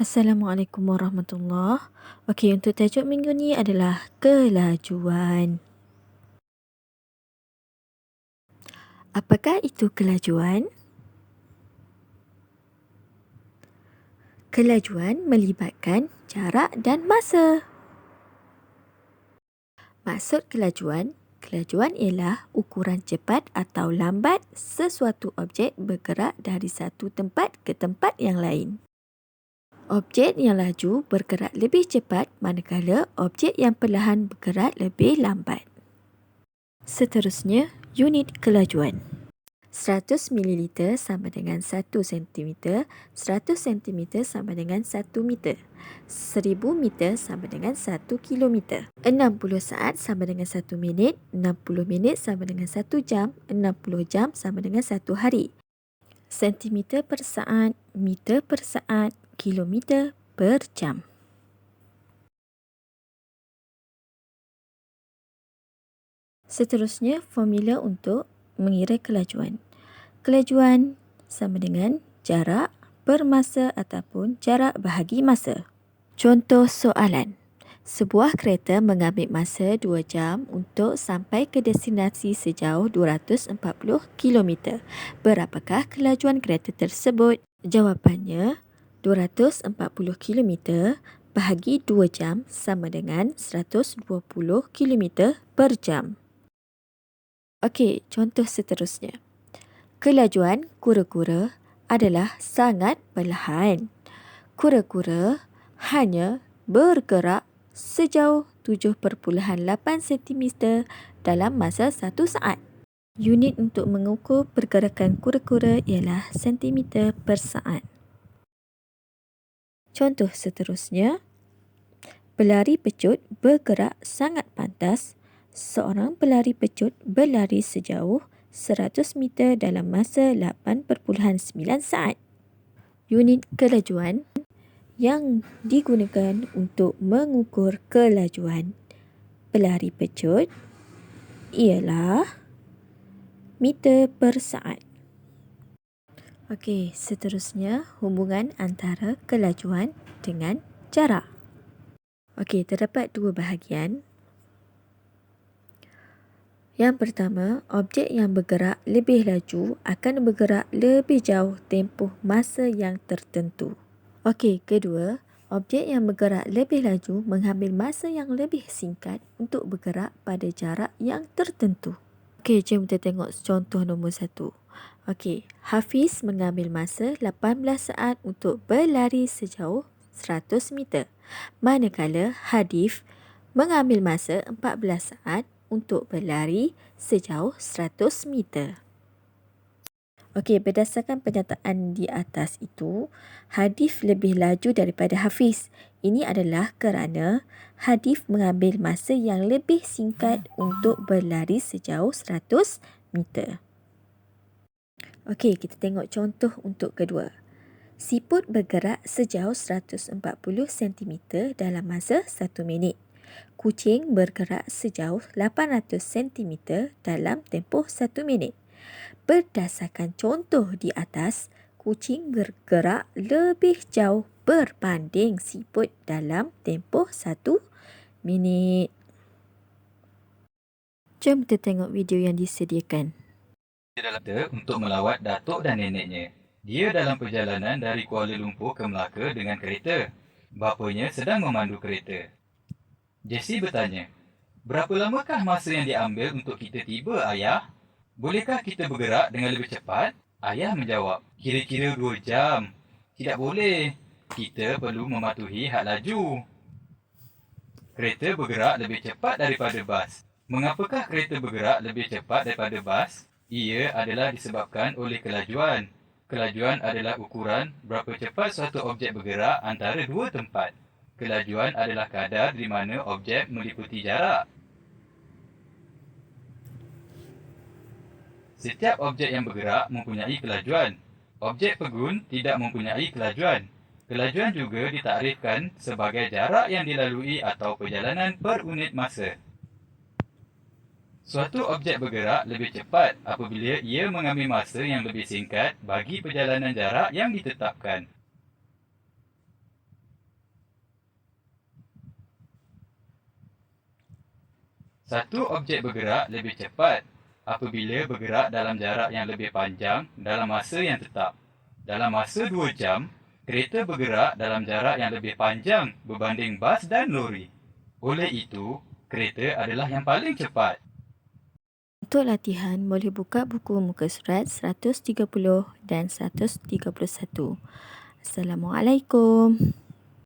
Assalamualaikum warahmatullahi. Okey, untuk tajuk minggu ni adalah kelajuan. Apakah itu kelajuan? Kelajuan melibatkan jarak dan masa. Maksud kelajuan ialah ukuran cepat atau lambat sesuatu objek bergerak dari satu tempat ke tempat yang lain. Objek yang laju bergerak lebih cepat manakala objek yang perlahan bergerak lebih lambat. Seterusnya, unit kelajuan. 100 ml sama dengan 1 cm, 100 cm sama dengan 1 meter, 1000 meter sama dengan 1 kilometer, 60 saat sama dengan 1 minit, 60 minit sama dengan 1 jam, 60 jam sama dengan 1 hari. Sentimeter per saat, meter per saat, kilometer per jam. Seterusnya, formula untuk mengira kelajuan. Kelajuan sama dengan jarak per masa ataupun jarak bahagi masa. Contoh soalan. Sebuah kereta mengambil masa 2 jam untuk sampai ke destinasi sejauh 240 km. Berapakah kelajuan kereta tersebut? Jawapannya, 240 km bahagi 2 jam sama dengan 120 km per jam. Okey, contoh seterusnya. Kelajuan kura-kura adalah sangat perlahan. Kura-kura hanya bergerak sejauh 7.8 cm dalam masa 1 saat. Unit untuk mengukur pergerakan kura-kura ialah sentimeter per saat. Contoh seterusnya, pelari pecut bergerak sangat pantas. Seorang pelari pecut berlari sejauh 100 meter dalam masa 8.9 saat. Unit kelajuan yang digunakan untuk mengukur kelajuan pelari pecut ialah meter per saat. Okey, seterusnya hubungan antara kelajuan dengan jarak. Okey, terdapat dua bahagian. Yang pertama, objek yang bergerak lebih laju akan bergerak lebih jauh tempoh masa yang tertentu. Okey, kedua, objek yang bergerak lebih laju mengambil masa yang lebih singkat untuk bergerak pada jarak yang tertentu. Okey, jom kita tengok contoh nombor 1. Okey, Hafiz mengambil masa 18 saat untuk berlari sejauh 100 meter. Manakala Hadif mengambil masa 14 saat untuk berlari sejauh 100 meter. Okey, berdasarkan pernyataan di atas itu, Hadif lebih laju daripada Hafiz. Ini adalah kerana Hadif mengambil masa yang lebih singkat untuk berlari sejauh 100 meter. Okey, kita tengok contoh untuk kedua. Siput bergerak sejauh 140 cm dalam masa 1 minit. Kucing bergerak sejauh 800 cm dalam tempoh 1 minit. Berdasarkan contoh di atas, kucing bergerak lebih jauh berbanding siput dalam tempoh 1 minit. Jom kita tengok video yang disediakan. Untuk melawat datuk dan neneknya. Dia dalam perjalanan dari Kuala Lumpur ke Melaka dengan kereta. Bapanya sedang memandu kereta. Jessie bertanya, "Berapa lamakah masa yang diambil untuk kita tiba, ayah? Bolehkah kita bergerak dengan lebih cepat?" Ayah menjawab, "Kira-kira 2 jam. Tidak boleh. Kita perlu mematuhi had laju." Kereta bergerak lebih cepat daripada bas. Mengapakah kereta bergerak lebih cepat daripada bas? Ia adalah disebabkan oleh kelajuan. Kelajuan adalah ukuran berapa cepat suatu objek bergerak antara dua tempat. Kelajuan adalah kadar di mana objek meliputi jarak. Setiap objek yang bergerak mempunyai kelajuan. Objek pegun tidak mempunyai kelajuan. Kelajuan juga ditakrifkan sebagai jarak yang dilalui atau perjalanan per unit masa. Suatu objek bergerak lebih cepat apabila ia mengambil masa yang lebih singkat bagi perjalanan jarak yang ditetapkan. Satu objek bergerak lebih cepat apabila bergerak dalam jarak yang lebih panjang dalam masa yang tetap. Dalam masa 2 jam, kereta bergerak dalam jarak yang lebih panjang berbanding bas dan lori. Oleh itu, kereta adalah yang paling cepat. Untuk latihan, boleh buka buku muka surat 130 dan 131. Assalamualaikum.